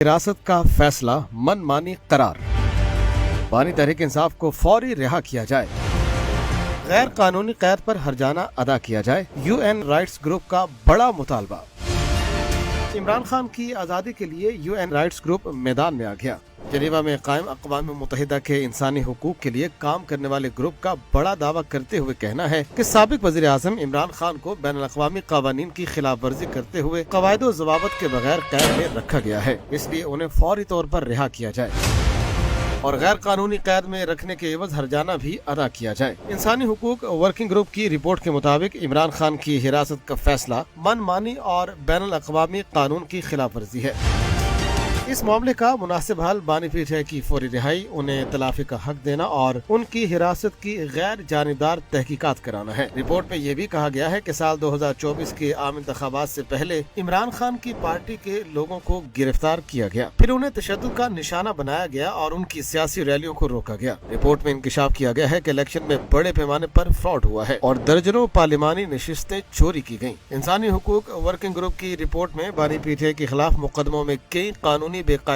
हिरासत का फैसला मनमानी करार। बानी तहरीक इंसाफ को फौरी रिहा किया जाए। गैर कानूनी कैद पर हर्जाना अदा किया जाए। यूएन राइट्स ग्रुप का बड़ा मुतालबा। इमरान खान की आज़ादी के लिए यूएन राइट्स ग्रुप मैदान में आ गया। जनीवा में कायम अक़वाम मुत्तहिदा के इंसानी हुकूक के लिए काम करने वाले ग्रुप का बड़ा दावा करते हुए कहना है कि साबिक वज़ीर आज़म इमरान खान को बैनुल अक़वामी क़वानीन की खिलाफ वर्जी करते हुए क़वायद व ज़वाबित के बगैर कैद में रखा गया है, इसलिए उन्हें फौरी तौर पर रिहा किया जाए और गैर कानूनी कैद में रखने के एवज हर्जाना भी अदा किया जाए। इंसानी हुकूक वर्किंग ग्रुप की रिपोर्ट के मुताबिक इमरान खान की हिरासत का फैसला मनमानी और बैनुल अक़वामी कानून की खिलाफ वर्जी है। इस मामले का मुनासिब हल बानी पीठ है कि फौरी रिहाई, उन्हें तलाफी का हक देना और उनकी हिरासत की गैर जानिबदार तहकीकात कराना है। रिपोर्ट में यह भी कहा गया है कि साल 2024 के आम इंतखाबात से पहले इमरान खान की पार्टी के लोगों को गिरफ्तार किया गया, फिर उन्हें तशद्दुद का निशाना बनाया गया और उनकी सियासी रैलियों को रोका गया। रिपोर्ट में इंकिशाफ किया गया है कि इलेक्शन में बड़े पैमाने पर फ्रॉड हुआ है और दर्जनों पार्लिमानी नशिस्तें चोरी की गयी। इंसानी हुकूक वर्किंग ग्रुप की रिपोर्ट में बानी पीठ के खिलाफ मुकदमों में कई कानूनी बेकायदगी